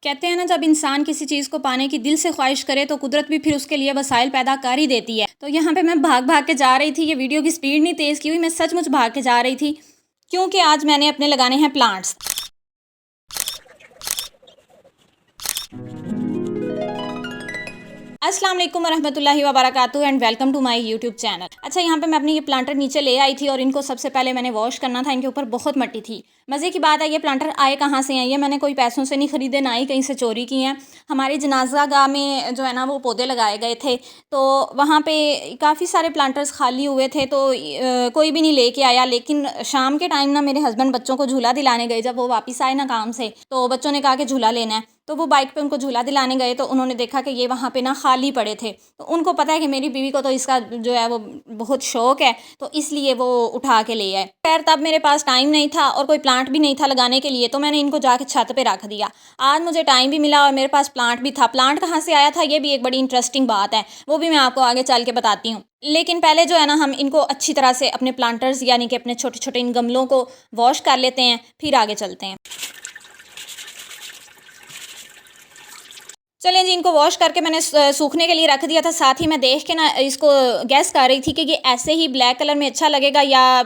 कहते हैं ना, जब इंसान किसी चीज़ को पाने की दिल से ख्वाहिश करे तो कुदरत भी फिर उसके लिए वसाइल पैदा कर ही देती है। तो यहाँ पे मैं भाग भाग के जा रही थी, ये वीडियो की स्पीड नहीं तेज़ की हुई, मैं सचमुच भाग के जा रही थी क्योंकि आज मैंने अपने लगाने हैं प्लांट्स। अस्सलाम वालेकुम वरहमतुल्लाहि वबरकातुहू and welcome to my YouTube channel. अच्छा, यहाँ पे मैं अपनी ये प्लांटर नीचे ले आई थी और इनको सबसे पहले मैंने वॉश करना था। इनके ऊपर बहुत मट्टी थी। मज़े की बात है, ये प्लांटर आए कहाँ से हैं? ये मैंने कोई पैसों से नहीं ख़रीदे, ना ही कहीं से चोरी किए हैं। हमारी जनाजा गाह में जो है ना, वो पौधे लगाए गए थे, तो वहाँ पे काफ़ी सारे प्लांटर्स खाली हुए थे, तो कोई भी नहीं लेके आया। लेकिन शाम के टाइम ना मेरे हस्बैंड बच्चों को झूला दिलाने गए। जब वो वापस आए ना काम से, तो बच्चों ने कहा कि झूला लेना है, तो वो बाइक पे उनको झूला दिलाने गए, तो उन्होंने देखा कि ये वहाँ पे ना खाली पड़े थे। तो उनको पता है कि मेरी बीवी को तो इसका जो है वो बहुत शौक है, तो इसलिए वो उठा के ले आए। खैर, तब मेरे पास टाइम नहीं था और कोई प्लांट भी नहीं था लगाने के लिए, तो मैंने इनको जाके छत पे रख दिया। आज मुझे टाइम भी मिला और मेरे पास प्लांट भी था। प्लांट कहाँ से आया था, ये भी एक बड़ी इंटरेस्टिंग बात है, वो भी मैं आपको आगे चल के बताती हूँ। लेकिन पहले जो है ना, हम इनको अच्छी तरह से अपने प्लांटर्स यानी कि अपने छोटे छोटे इन गमलों को वॉश कर लेते हैं, फिर आगे चलते हैं। चलें जी, इनको वॉश करके मैंने सूखने के लिए रख दिया था। साथ ही मैं देख के ना इसको गैस कर रही थी कि ये ऐसे ही ब्लैक कलर में अच्छा लगेगा या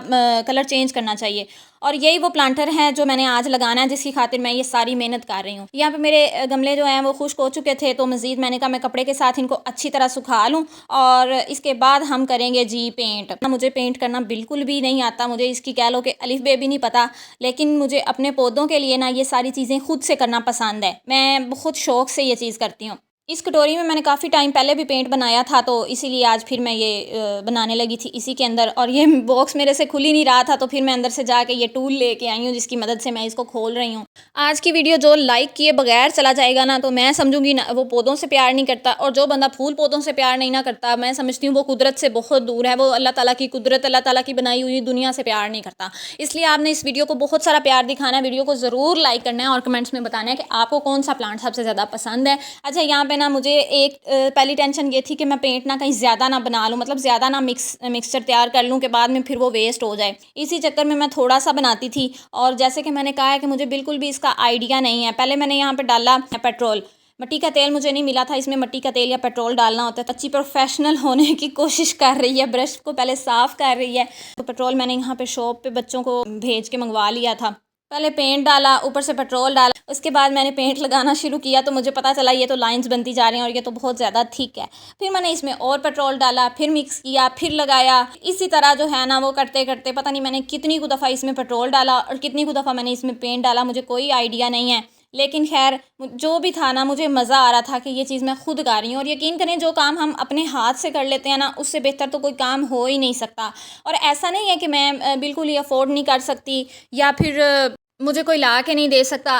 कलर चेंज करना चाहिए। और यही वो प्लांटर है जो मैंने आज लगाना है, जिसकी खातिर मैं ये सारी मेहनत कर रही हूँ। यहाँ पे मेरे गमले जो हैं वो खुश्क हो चुके थे, तो मज़ीद मैंने कहा मैं कपड़े के साथ इनको अच्छी तरह सुखा लूँ और इसके बाद हम करेंगे जी पेंट। मुझे पेंट करना बिल्कुल भी नहीं आता, मुझे इसकी कह लो कि अलिफ बे भी नहीं पता, लेकिन मुझे अपने पौधों के लिए ना ये सारी चीज़ें खुद से करना पसंद है। मैं बहुत शौक़ से ये चीज़ करती हूँ। इस कटोरी में मैंने काफ़ी टाइम पहले भी पेंट बनाया था, तो इसीलिए आज फिर मैं ये बनाने लगी थी इसी के अंदर। और ये बॉक्स मेरे से खुल ही नहीं रहा था, तो फिर मैं अंदर से जाके ये टूल लेके आई हूँ, जिसकी मदद से मैं इसको खोल रही हूँ। आज की वीडियो जो लाइक किए बगैर चला जाएगा ना, तो मैं समझूंगी ना वो पौधों से प्यार नहीं करता, और जो बंदा फूल पौधों से प्यार नहीं ना करता, मैं समझती हूँ वो कुदरत से बहुत दूर है। वो अल्लाह ताला की कुदरत, अल्लाह ताला की बनाई हुई दुनिया से प्यार नहीं करता। इसलिए आपने इस वीडियो को बहुत सारा प्यार दिखाना है, वीडियो को ज़रूर लाइक करना है और कमेंट्स में बताना है कि आपको कौन सा प्लांट सबसे ज़्यादा पसंद है। अच्छा, यहाँ पे ना मुझे एक पहली टेंशन ये थी कि मैं पेंट ना कहीं ज़्यादा ना बना लूँ, मतलब ज़्यादा ना मिक्सचर तैयार कर लूँ कि बाद में फिर वो वेस्ट हो जाए। इसी चक्कर में मैं थोड़ा सा बनाती थी, और जैसे कि मैंने कहा है कि मुझे बिल्कुल भी इसका आइडिया नहीं है। पहले मैंने यहाँ पे डाला पेट्रोल, मिट्टी का तेल मुझे नहीं मिला था, इसमें मिट्टी का तेल या पेट्रोल डालना होता है। अच्छी प्रोफेशनल होने की कोशिश कर रही है, ब्रश को पहले साफ़ कर रही है। तो पेट्रोल मैंने यहाँ पे शॉप पे बच्चों को भेज के मंगवा लिया था। पहले पेंट डाला, ऊपर से पेट्रोल डाला, उसके बाद मैंने पेंट लगाना शुरू किया, तो मुझे पता चला ये तो लाइंस बनती जा रही हैं और ये तो बहुत ज़्यादा थिक है। फिर मैंने इसमें और पेट्रोल डाला, फिर मिक्स किया, फिर लगाया। इसी तरह जो है ना वो करते करते पता नहीं मैंने कितनी को दफ़ा इसमें पेट्रोल डाला और कितनी को दफ़ा मैंने इसमें पेंट डाला, मुझे कोई आइडिया नहीं है। लेकिन खैर, जो भी था ना, मुझे मज़ा आ रहा था कि ये चीज़ मैं खुद कर रही हूँ। और यकीन करें, जो काम हम अपने हाथ से कर लेते हैं ना, उससे बेहतर तो कोई काम हो ही नहीं सकता। और ऐसा नहीं है कि मैं बिल्कुल ही अफोर्ड नहीं कर सकती या फिर मुझे कोई ला के नहीं दे सकता।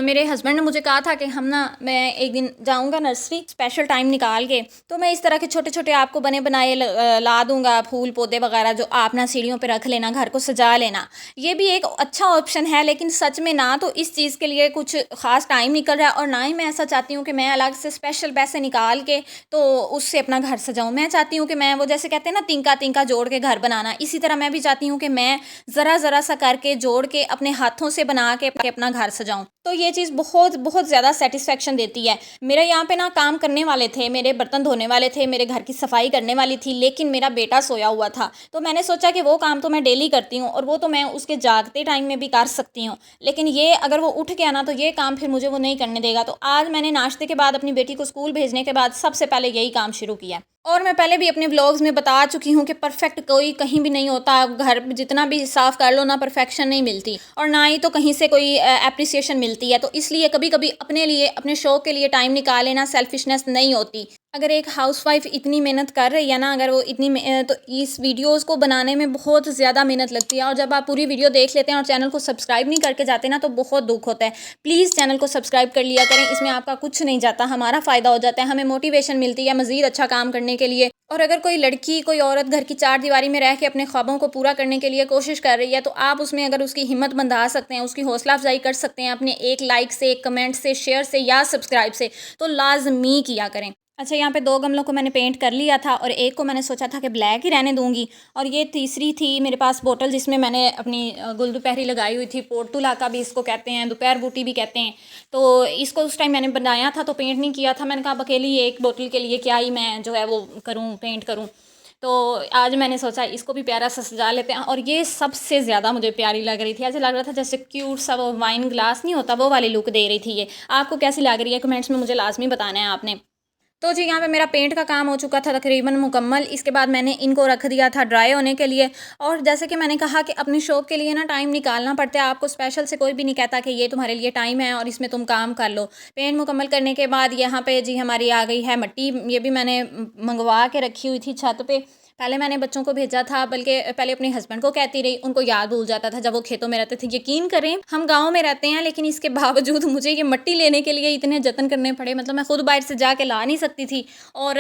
मेरे हस्बैंड ने मुझे कहा था कि मैं एक दिन जाऊंगा नर्सरी, स्पेशल टाइम निकाल के, तो मैं इस तरह के छोटे छोटे आपको बने बनाए ला दूंगा, फूल पौधे वगैरह, जो आप ना सीढ़ियों पे रख लेना, घर को सजा लेना। ये भी एक अच्छा ऑप्शन है, लेकिन सच में ना तो इस चीज़ के लिए कुछ ख़ास टाइम निकल रहा है, और ना ही मैं ऐसा चाहती हूँ कि मैं अलग से स्पेशल पैसे निकाल के तो उससे अपना घर सजाऊँ। मैं चाहती हूँ कि मैं वो जैसे कहते हैं ना, तिनका तिनका जोड़ के घर बनाना, इसी तरह मैं भी चाहती हूँ कि मैं ज़रा ज़रा सा करके जोड़ के अपने हाथों से बना के अपना घर सजाऊं। तो ये चीज़ बहुत बहुत ज़्यादा सेटिस्फेक्शन देती है। मेरे यहाँ पे ना काम करने वाले थे, मेरे बर्तन धोने वाले थे, मेरे घर की सफाई करने वाली थी, लेकिन मेरा बेटा सोया हुआ था। तो मैंने सोचा कि वो काम तो मैं डेली करती हूँ और वो तो मैं उसके जागते टाइम में भी कर सकती हूँ, लेकिन ये अगर वो उठ गया ना, तो ये काम फिर मुझे वो नहीं करने देगा। तो आज मैंने नाश्ते के बाद, अपनी बेटी को स्कूल भेजने के बाद, सबसे पहले यही काम शुरू किया। और मैं पहले भी अपने व्लॉग्स में बता चुकी हूँ कि परफेक्ट कोई कहीं भी नहीं होता। घर जितना भी साफ़ कर लो ना, परफेक्शन नहीं मिलती, और ना ही तो कहीं से कोई एप्रिसिएशन मिलती है। तो इसलिए कभी कभी अपने लिए, अपने शौक़ के लिए टाइम निकाल लेना सेल्फिशनेस नहीं होती। अगर एक हाउसवाइफ इतनी मेहनत कर रही है ना, अगर वो तो इस वीडियोस को बनाने में बहुत ज़्यादा मेहनत लगती है, और जब आप पूरी वीडियो देख लेते हैं और चैनल को सब्सक्राइब नहीं करके जाते ना, तो बहुत दुख होता है। प्लीज़ चैनल को सब्सक्राइब कर लिया करें, इसमें आपका कुछ नहीं जाता, हमारा फ़ायदा हो जाता है, हमें मोटिवेशन मिलती है मज़ीद अच्छा काम करने के लिए। और अगर कोई लड़की, कोई औरत घर की चार दीवारी में रह के अपने ख्वाबों को पूरा करने के लिए कोशिश कर रही है, तो आप उसमें अगर उसकी हिम्मत बंधा सकते हैं, उसकी हौसला अफजाई कर सकते हैं अपने एक लाइक से, एक कमेंट से, शेयर से या सब्सक्राइब से, तो लाजमी किया करें। अच्छा, यहाँ पे 2 गमलों को मैंने पेंट कर लिया था और एक को मैंने सोचा था कि ब्लैक ही रहने दूँगी, और ये तीसरी थी मेरे पास बोतल जिसमें मैंने अपनी गुल दोपहरी लगाई हुई थी। पोर्तुलाका भी इसको कहते हैं, दोपहर बूटी भी कहते हैं। तो इसको उस टाइम मैंने बनाया था तो पेंट नहीं किया था। मैंने कहा अब अकेली एक बोतल के लिए क्या ही मैं जो है वो करूँ, पेंट करूँ। तो आज मैंने सोचा इसको भी प्यारा सा सजा लेते हैं, और ये सबसे ज़्यादा मुझे प्यारी लग रही थी। ऐसे लग रहा था जैसे क्यूट सा वो वाइन ग्लास नहीं होता, वो वाली लुक दे रही थी ये। आपको कैसी लग रही है कमेंट्स में मुझे लाज़मी बताना है आपने। तो जी यहाँ पे मेरा पेंट का काम हो चुका था तकरीबन मुकम्मल। इसके बाद मैंने इनको रख दिया था ड्राई होने के लिए। और जैसे कि मैंने कहा कि अपनी शौक के लिए ना टाइम निकालना पड़ता है। आपको स्पेशल से कोई भी नहीं कहता कि ये तुम्हारे लिए टाइम है और इसमें तुम काम कर लो। पेंट मुकम्मल करने के बाद यहाँ पे जी हमारी आ गई है मिट्टी। ये भी मैंने मंगवा के रखी हुई थी छत पे। पहले मैंने बच्चों को भेजा था, बल्कि पहले अपने हस्बैंड को कहती रही, उनको याद भूल जाता था जब वो खेतों में रहते थे। यकीन करें हम गाँव में रहते हैं, लेकिन इसके बावजूद मुझे ये मिट्टी लेने के लिए इतने जतन करने पड़े। मतलब मैं खुद बाहर से जाके ला नहीं सकती थी, और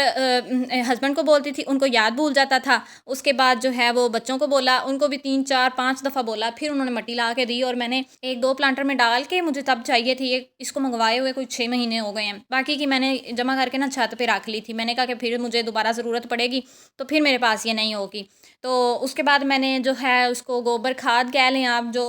हस्बैंड को बोलती थी, उनको याद भूल जाता था। उसके बाद जो है वो बच्चों को बोला, उनको भी 3 4 5 दफ़ा बोला, फिर उन्होंने मिट्टी ला के दी और मैंने 1 2 प्लांटर में डाल के, मुझे तब चाहिए थी ये, इसको मंगवाए हुए कोई 6 महीने हो गए हैं। बाकी की मैंने जमा करके ना छत पे रख ली थी। मैंने कहा कि फिर मुझे दोबारा ज़रूरत पड़ेगी तो फिर मेरे पास ये नहीं होगी। तो उसके बाद मैंने जो है उसको गोबर खाद कह लें आप, जो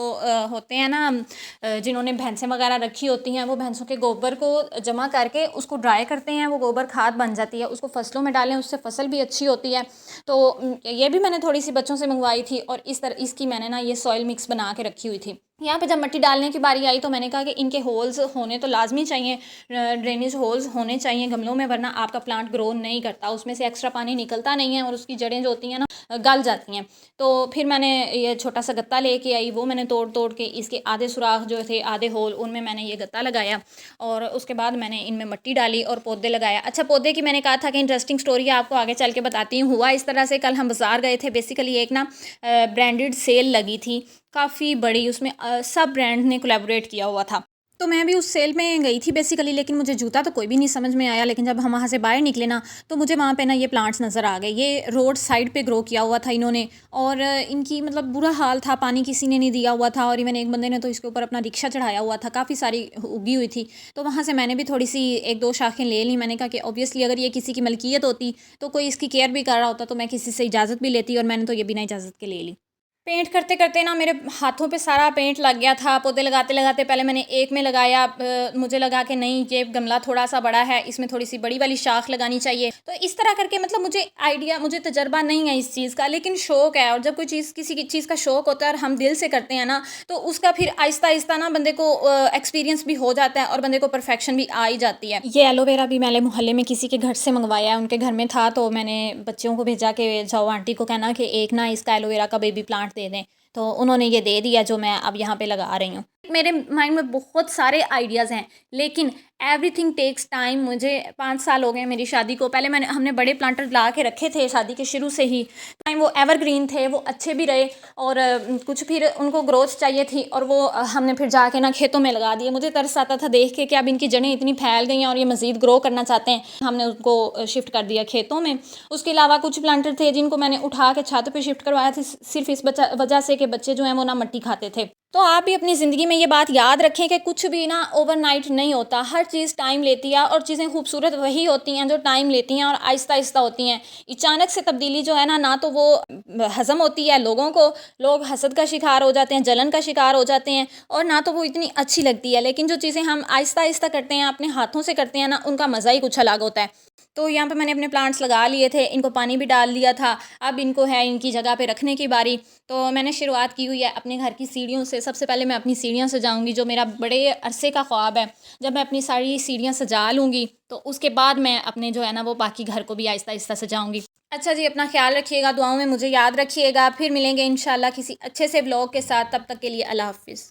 होते हैं ना जिन्होंने भैंसें वगैरह रखी होती हैं, वो भैंसों के गोबर को जमा करके उसको ड्राई करते हैं, वो गोबर खाद बन जाती है। उसको फसलों में डालें, उससे फसल भी अच्छी होती है। तो ये भी मैंने थोड़ी सी बच्चों से मंगवाई थी, और इस तरह इसकी मैंने ना ये सॉइल मिक्स बना के रखी हुई थी। यहाँ पे जब मिट्टी डालने की बारी आई तो मैंने कहा कि इनके होल्स होने तो लाजमी चाहिए, ड्रेनेज होल्स होने चाहिए गमलों में, वरना आपका प्लांट ग्रो नहीं करता, उसमें से एक्स्ट्रा पानी निकलता नहीं है और उसकी जड़ें जो होती हैं ना गल जाती हैं। तो फिर मैंने ये छोटा सा गत्ता लेके आई, वो मैंने तोड़ तोड़ के इसके आधे सुराख जो थे, आधे होल, उनमें मैंने ये गत्ता लगाया, और उसके बाद मैंने इनमें मिट्टी डाली और पौधे लगाया। अच्छा, पौधे की मैंने कहा था कि इंटरेस्टिंग स्टोरी आपको आगे चल के बताती हूँ। हुआ इस तरह से, कल हम बाज़ार गए थे, बेसिकली एक ना ब्रांडेड सेल लगी थी काफ़ी बड़ी, उसमें सब ब्रांड ने कोलैबोरेट किया हुआ था। तो मैं भी उस सेल में गई थी बेसिकली, लेकिन मुझे जूता तो कोई भी नहीं समझ में आया। लेकिन जब हम वहाँ से बाहर निकले ना, तो मुझे वहाँ पे ना ये प्लांट्स नज़र आ गए। ये रोड साइड पे ग्रो किया हुआ था इन्होंने, और इनकी मतलब बुरा हाल था, पानी किसी ने नहीं दिया हुआ था, और इवन एक बंदे ने तो इसके ऊपर अपना रिक्शा चढ़ाया हुआ था, काफ़ी सारी उगी हुई थी। तो वहाँ से मैंने भी थोड़ी सी 1 2 शाखें ले ली। मैंने कहा कि ऑब्वियसली अगर ये किसी की मलकियत होती तो कोई इसकी केयर भी कर रहा होता, तो मैं किसी से इजाज़त भी लेती, और मैंने तो ये बिना इजाज़त के ले ली। पेंट करते करते ना मेरे हाथों पे सारा पेंट लग गया था। पौधे लगाते लगाते पहले मैंने एक में लगाया, मुझे लगा कि नहीं ये गमला थोड़ा सा बड़ा है, इसमें थोड़ी सी बड़ी वाली शाख लगानी चाहिए। तो इस तरह करके मतलब मुझे तजर्बा नहीं है इस चीज़ का, लेकिन शौक़ है। और जब कोई चीज़ किसी की चीज़ का शौक़ होता है और हम दिल से करते हैं ना, तो उसका फिर आहिस्ता आहिस्ता ना बंदे को एक्सपीरियंस भी हो जाता है और बंदे को परफेक्शन भी आ ही जाती है। ये एलोवेरा भी मैंने मोहल्ले में किसी के घर से मंगवाया है, उनके घर में था, तो मैंने बच्चों को भेजा कि जाओ आंटी को कहना कि एक ना इसका एलोवेरा का बेबी प्लांट दे दें। तो उन्होंने ये दे दिया, जो मैं अब यहाँ पे लगा रही हूँ। मेरे माइंड में बहुत सारे आइडियाज़ हैं, लेकिन एवरीथिंग टेक्स टाइम। मुझे 5 साल हो गए मेरी शादी को। पहले हमने बड़े प्लांटर ला के रखे थे शादी के शुरू से ही। टाइम वो एवरग्रीन थे, वो अच्छे भी रहे, और कुछ फिर उनको ग्रोथ चाहिए थी, और वो हमने फिर जाके ना खेतों में लगा दिए। मुझे तरस आता था देख के कि अब इनकी जड़ें इतनी फैल गई हैं और ये मज़ीद ग्रो करना चाहते हैं। हमने उनको शिफ्ट कर दिया खेतों में। उसके अलावा कुछ प्लांटर थे जिनको मैंने उठा के छत पे शिफ्ट करवाया था, सिर्फ इस वजह से कि बच्चे जो हैं वो ना मिट्टी खाते थे। तो आप भी अपनी ज़िंदगी में ये बात याद रखें कि कुछ भी ना ओवरनाइट नहीं होता, हर चीज़ टाइम लेती है, और चीज़ें खूबसूरत वही होती हैं जो टाइम लेती हैं और आहिस्ता आहिस्ता होती हैं। अचानक से तब्दीली जो है ना तो वो हज़म होती है लोगों को, लोग हसद का शिकार हो जाते हैं, जलन का शिकार हो जाते हैं, और ना तो वो इतनी अच्छी लगती है। लेकिन जो चीज़ें हम आहिस्ता आहिस्ता करते हैं, अपने हाथों से करते हैं ना, उनका मज़ा ही कुछ अलग होता है। तो यहाँ पे मैंने अपने प्लांट्स लगा लिए थे, इनको पानी भी डाल दिया था। अब इनको है इनकी जगह पे रखने की बारी। तो मैंने शुरुआत की हुई है अपने घर की सीढ़ियों से। सबसे पहले मैं अपनी सीढ़ियाँ सजाऊंगी, जो मेरा बड़े अरसे का ख्वाब है। जब मैं अपनी सारी सीढ़ियाँ सजा लूँगी, तो उसके बाद मैं अपने जो है ना वो बाकी घर को भी आहिस्ता आहिस्ता सजाऊंगी। अच्छा जी, अपना ख्याल रखिएगा, दुआओं में मुझे याद रखिएगा। फिर मिलेंगे इंशाल्लाह किसी अच्छे से ब्लॉग के साथ। तब तक के लिए अल्लाह हाफ़िज़।